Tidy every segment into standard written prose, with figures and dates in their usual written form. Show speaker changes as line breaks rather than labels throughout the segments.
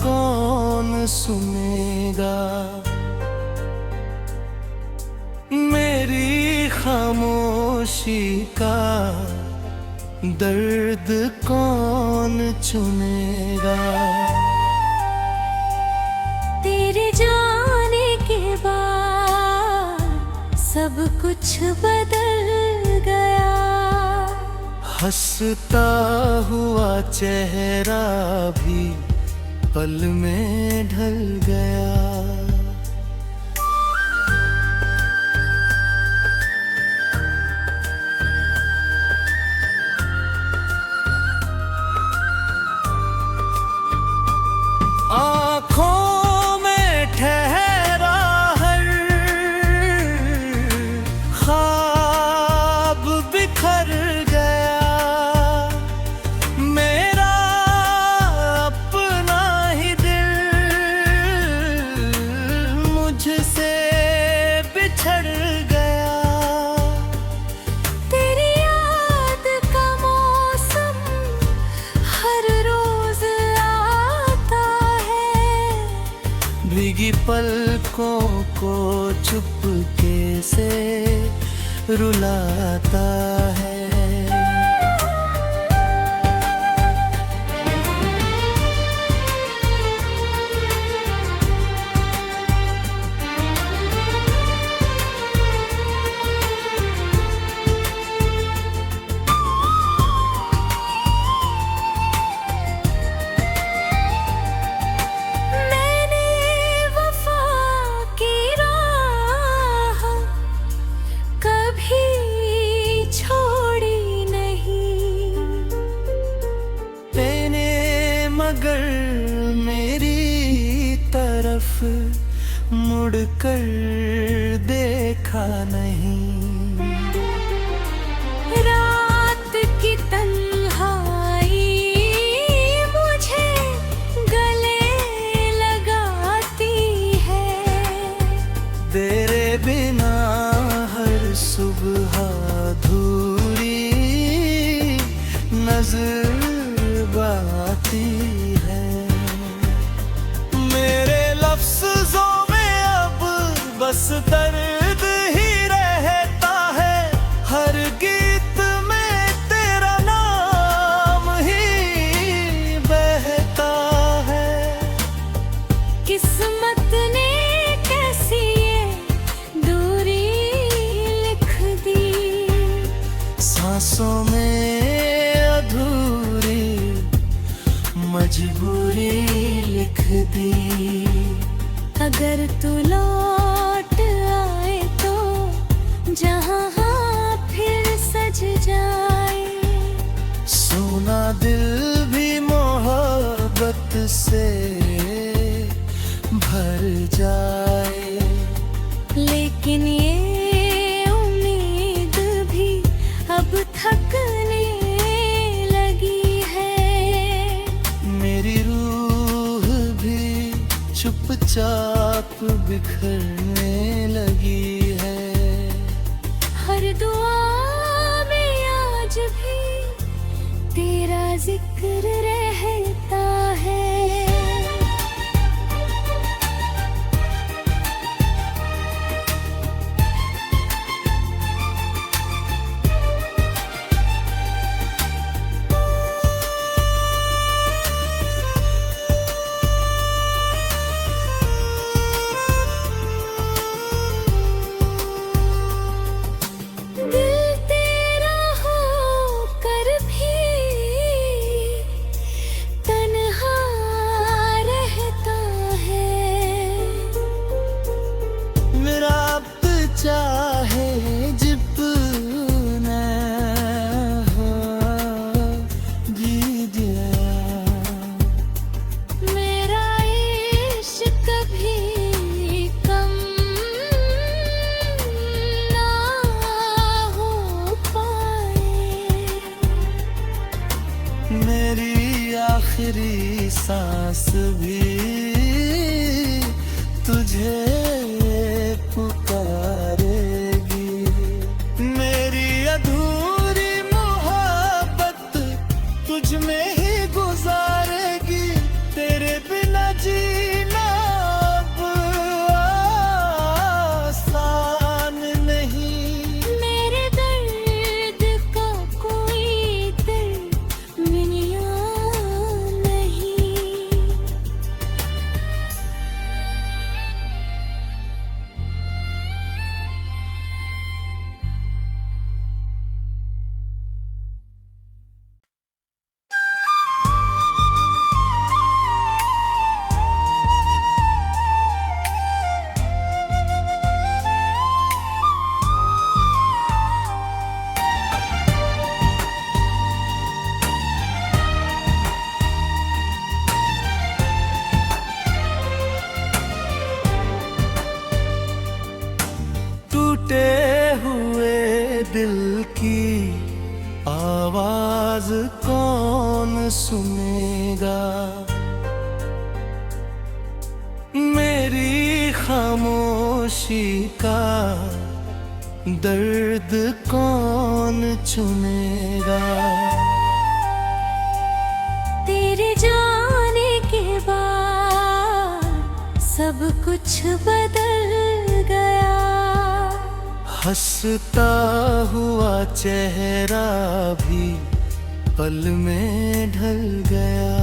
कौन सुनेगा, मेरी खामोशी का दर्द कौन चुनेगा।
तेरे जाने के बाद सब कुछ बदल गया,
हंसता हुआ चेहरा भी पल में ढल गया। आँखों में ठहरा हर ख्वाब बिखर गया, मेरा अपना ही दिल मुझसे बिछड़ गया।
तेरी याद का मौसम हर रोज आता है,
भीगी पलकों को चुपके से रुलाता है। मगर मेरी तरफ मुड़कर देखा नहीं।
रात की तन्हाई मुझे गले लगाती है,
तेरे बिना हर सुबह अधूरी नजर आती है। मेरे लफ्ज़ों में अब बस दर्द ही रहता है, हर गीत में तेरा नाम ही बहता है।
किस्मत ने कैसी ये दूरी लिख दी,
सांसों में मजबूरी लिख दी।
अगर तू लौट आए तो जहां फिर सज जाए,
सोना दिल भी मोहब्बत से भर जाए।
लेकिन ये उम्मीद भी अब थकने
चुपचाप बिखरने लगी है।
हर दुआ में आज भी तेरा जिक्र रहता है।
चाहे जितना हो दीजिए,
मेरा इश्क कभी कम ना हो पाए।
मेरी आखिरी सांस भी तुझे पुकारेगी, मेरी अधूरी मोहब्बत तुझ में ही गुजारेगी। तेरे बिना टूटे हुए दिल की आवाज कौन सुनेगा। मेरी खामोशी का दर्द कौन चुनेगा।
तेरे जाने के बाद सब कुछ बदल गया।
हंसता हुआ चेहरा भी पल में ढल गया।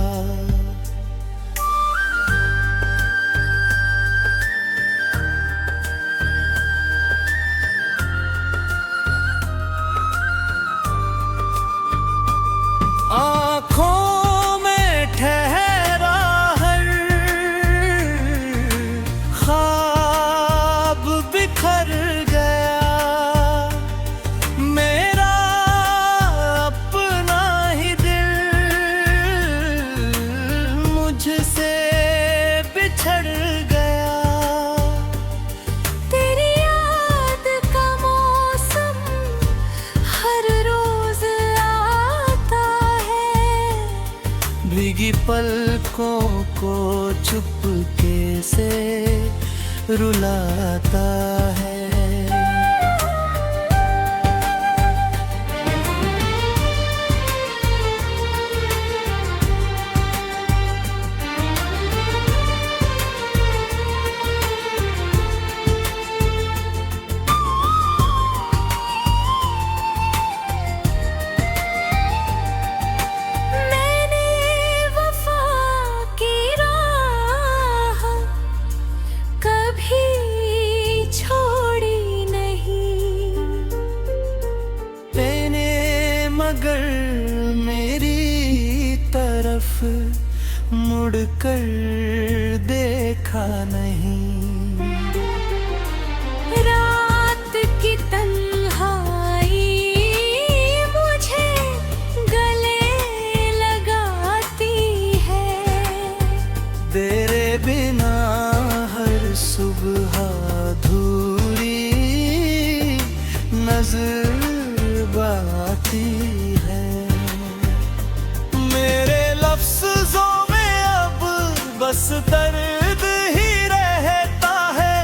आँखों में ठहरा हर ख्वाब बिखर गया। मेरा अपना ही दिल मुझसे बिछड़ गया।
तेरी याद का मौसम हर रोज आता है।
भीगी पलकों को चुपके से रुलाता है।
मैंने वफा की राह कभी छोड़ी नहीं।
मैंने मगर मेरी तरफ मुड़कर देखा नहीं।
रात की तन्हाई मुझे गले लगाती है।
तेरे बिना हर सुबह अधूरी नजर आती है। मेरे लफ्ज़ों में अब बस दर्द ही रहता है।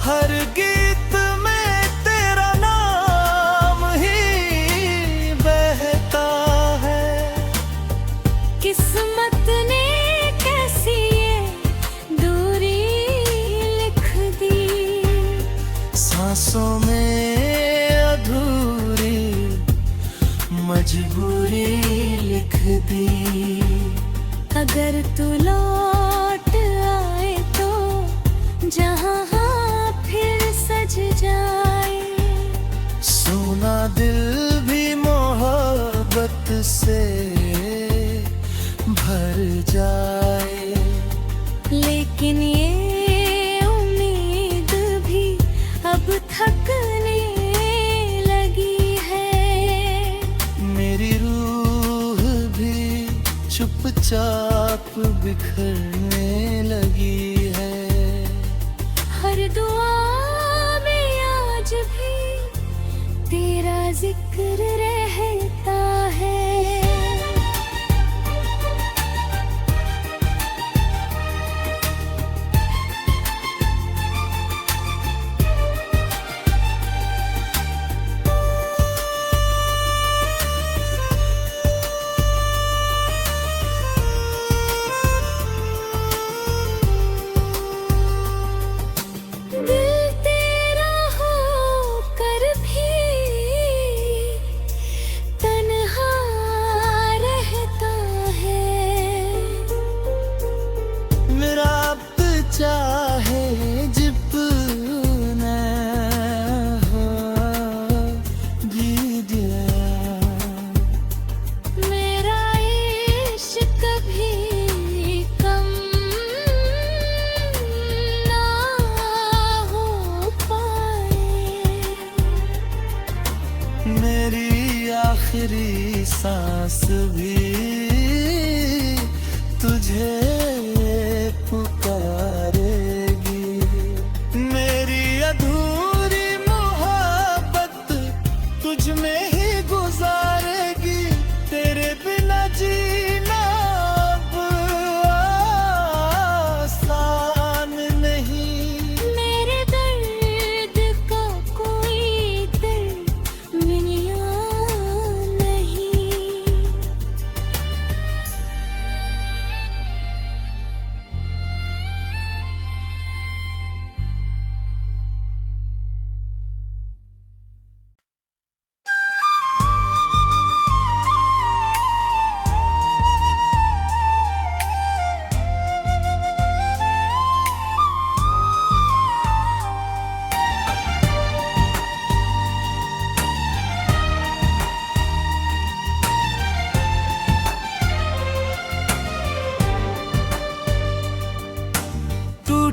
हर गीत में तेरा नाम ही बहता है।
किस्मत ने कैसी ये दूरी लिख दी।
सांसों में अधूरी मजबूरी लिख दी।
अगर तू लौट आए तो जहां फिर सज जाए।
सोना दिल भी मोहब्बत से भर जाए।
लेकिन ये उम्मीद भी अब थकने लगी है।
मेरी रूह भी चुपचाप बिखरने लगी है।
हर दुआ में आज भी तेरा जिक्र रहता है। दिल तेरा होकर भी तन्हा रहता है।
मेरा अब चाहे जितना हो जी दिया।
मेरा इश्क कभी कम ना हो पाए।
मेरी आखिरी सांस भी तुझे पुकारेगी। मेरी अधूरी मोहब्बत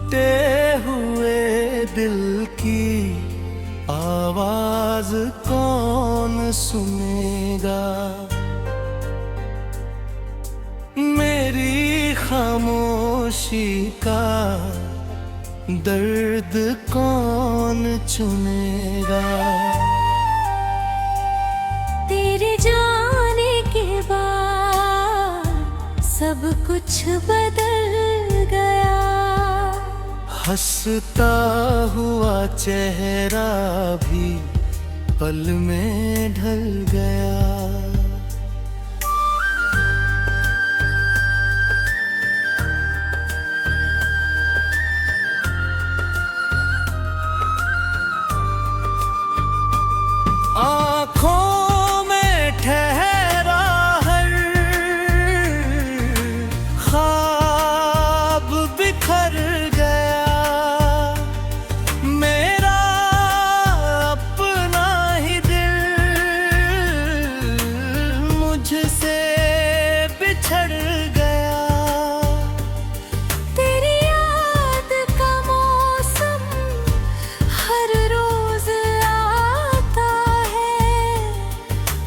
टूटे हुए दिल की आवाज कौन सुनेगा। मेरी खामोशी का दर्द कौन चुनेगा।
तेरे जाने के बाद सब कुछ बदल गया।
हंसता हुआ चेहरा भी पल में ढल गया। आँखों में ठहरा हर ख्वाब बिखर गया। मेरा अपना ही दिल मुझसे बिछड़ गया।
तेरी याद का मौसम हर रोज आता है।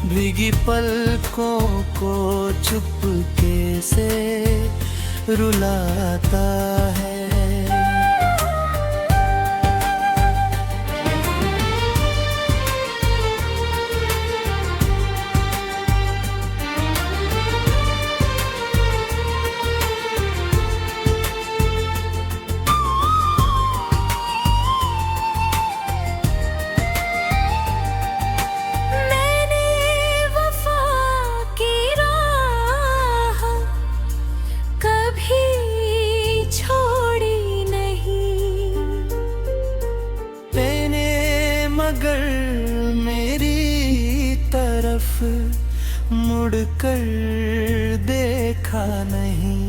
भीगी पलकों को चुपके से रुलाता है।
मैंने वफा की राह कभी छोड़ी नहीं।
मैंने मगर मेरी तरफ मुड़कर देखा नहीं।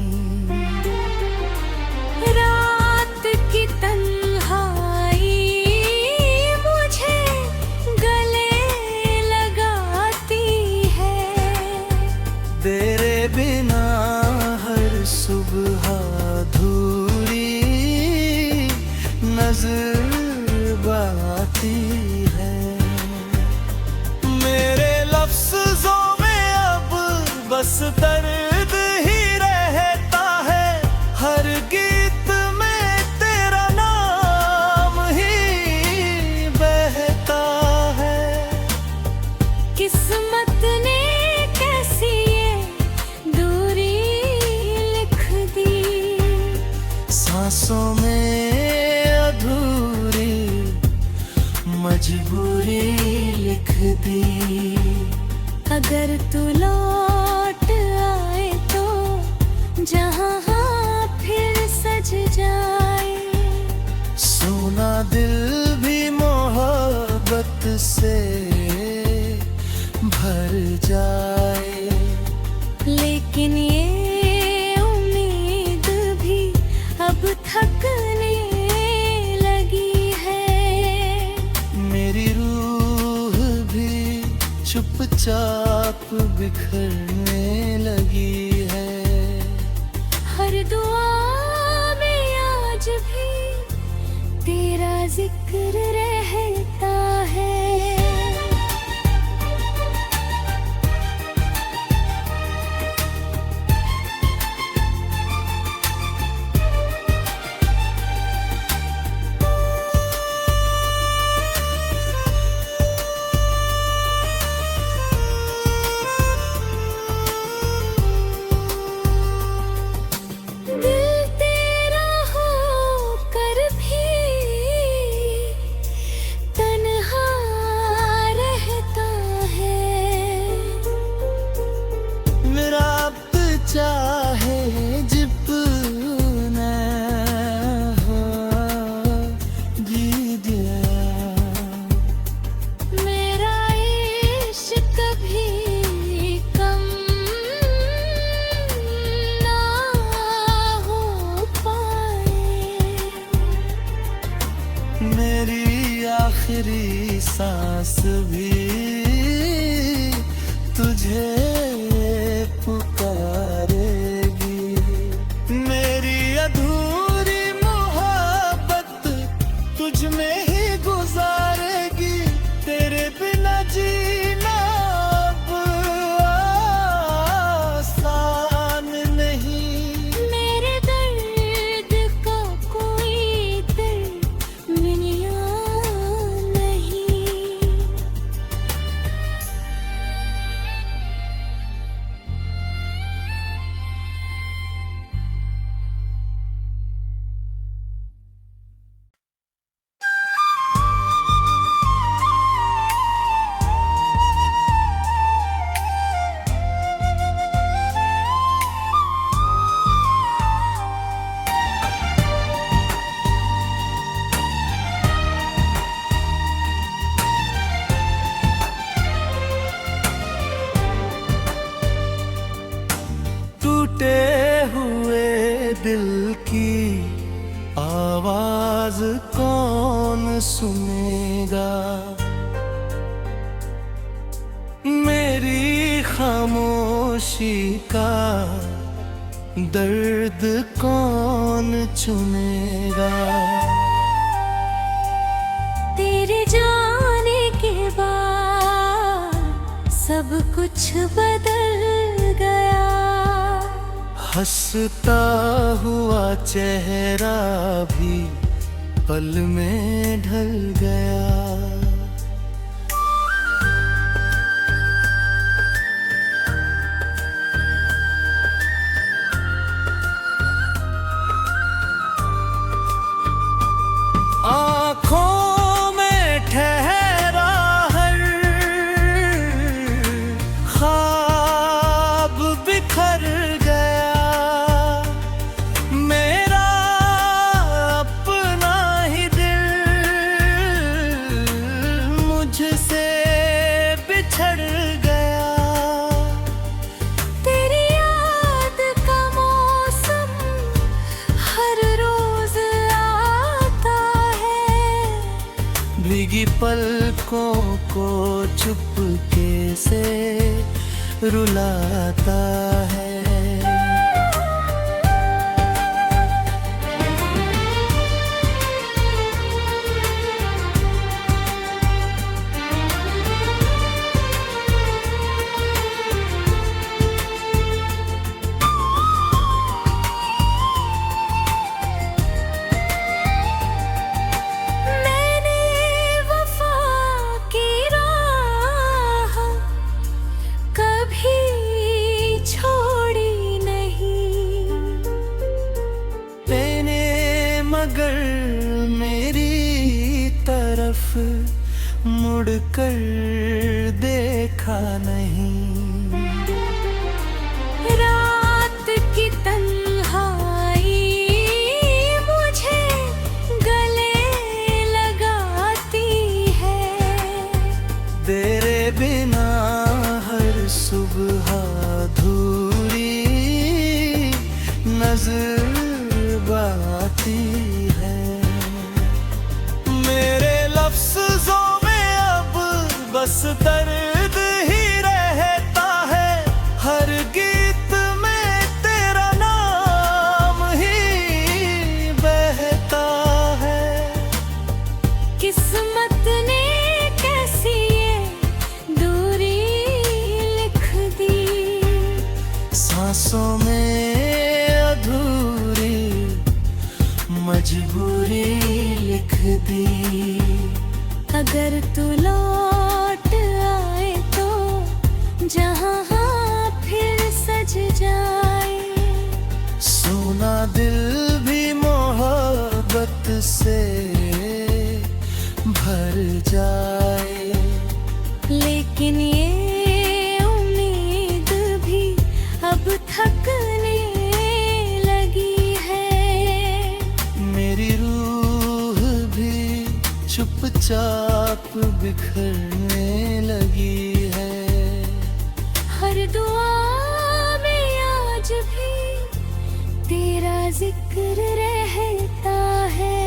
रात की तन्हाई मुझे गले लगाती है।
तेरे बिना हर सुबह अधूरी नजर आती है। मेरे लफ्ज़ों में अब बस दर्द ही रहता है। हर गीत में तेरा नाम ही बहता है।
किस्मत ने कैसी ये दूरी लिख दी।
सांसों में अधूरी मजबूरी लिख दी।
अगर तू लौट आए तो जहां फिर सज जाए।
सोना दिल भी मोहब्बत से भर जाए।
लेकिन ये उम्मीद भी अब थकने लगी है।
मेरी रूह भी चुपचाप बिखरने लगी है।
हर दुआ में आज भी तेरा जिक्र रहता है। दिल तेरा होकर भी तन्हा रहता है।
मेरा अब चाहे जितना हो जी दिया।
मेरा इश्क कभी कम ना हो पाए।
मेरी आखिरी सांस भी तुझे पुकारेगी। मेरी अधूरी मोहब्बत की आवाज कौन सुनेगा। मेरी खामोशी का दर्द कौन चुनेगा।
तेरे जाने के बाद सब कुछ बदल गया।
हंसता हुआ चेहरा भी पल में ढल गया। आँखों में ठहरा हर ख्वाब बिखर गया। मेरा अपना ही दिल मुझसे बिछड़ गया।
तेरी याद का मौसम हर रोज आता है।
भीगी पलकों को चुपके से रुलाता है।
मैंने वफा की राह कभी छोड़ी नहीं।
मैंने मगर मेरी तरफ मुड़कर देखा नहीं।
रात की तन्हाई मुझे गले लगाती है।
तेरे बिना हर सुबह अधूरी नजर आती है। मेरे लफ्ज़ों में अब बस दर्द ही रहता है। हर गीत में तेरा नाम ही बहता है।
किस्मत ने कैसी ये दूरी लिख दी।
सांसों में अधूरी मजबूरी लिख दी।
अगर तू लौट आए तो जहां फिर सज जाए।
सोना दिल भी मोहब्बत से भर जाए।
लेकिन ये उम्मीद भी अब थकने लगी है।
मेरी रूह भी चुपचाप बिखरने लगी है।
हर दुआ में आज भी तेरा जिक्र रहता है।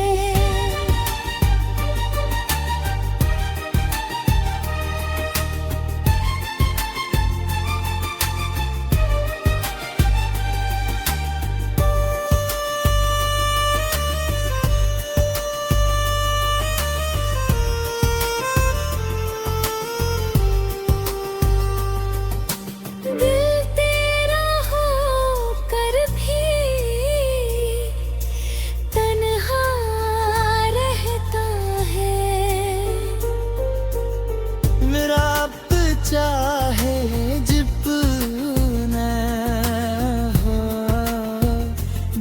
दिल तेरा होकर भी तन्हा रहता है।
मेरा अब चाहे जितना हो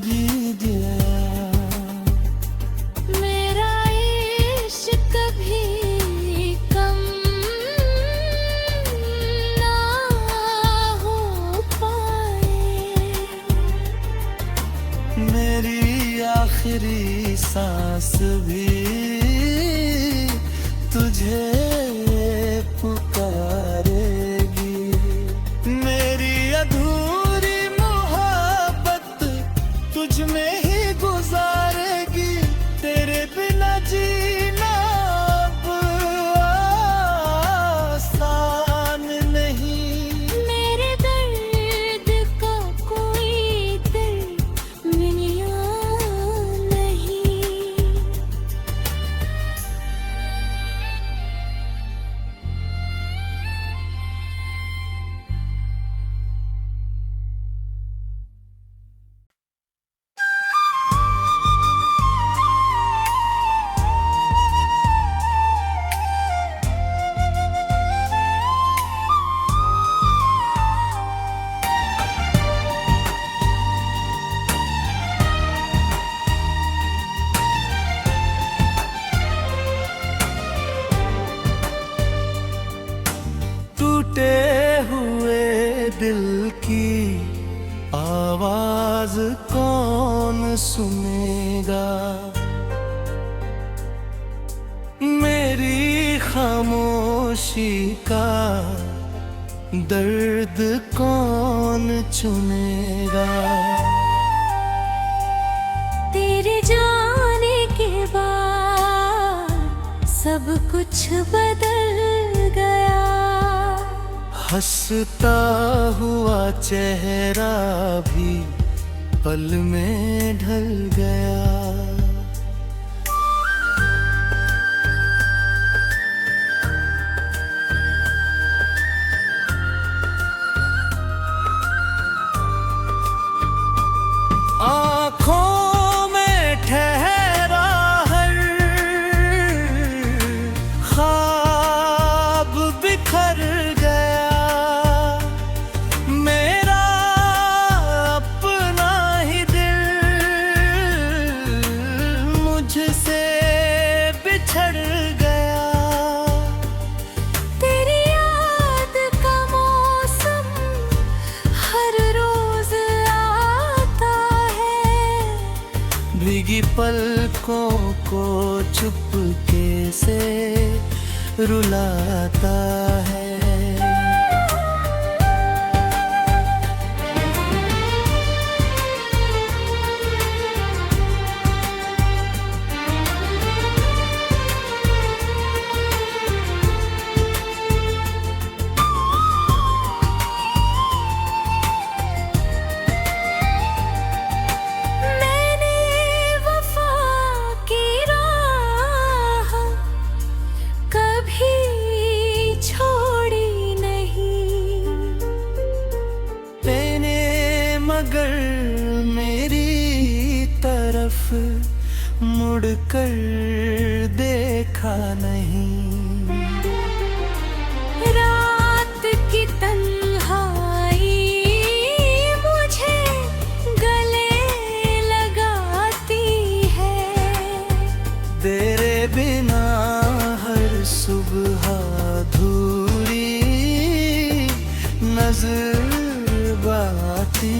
दीजिए।
मेरा इश्क कभी कम ना हो पाए।
मेरी आखिरी सांस भी तुझे पुकारेगी। मेरी अधूरी मोहब्बत तुझ में ही दिल की आवाज कौन सुनेगा। मेरी खामोशी का दर्द कौन चुनेगा।
तेरे जाने के बाद सब कुछ बदल गया।
हंसता हुआ चेहरा भी पल में ढल गया। आँखों में ठहरा हर ख्वाब बिखर गया। मेरा अपना ही दिल मुझसे बिछड़ गया।
तेरी याद का मौसम हर रोज आता है।
भीगी पलकों को चुपके से रुलाता है।
मैंने वफा की राह कभी छोड़ी नहीं।
मैंने मगर मेरी तरफ मुड़कर देखा नहीं।
रात की तन्हाई मुझे गले लगाती है।
तेरे बिना हर सुबह अधूरी नजर आती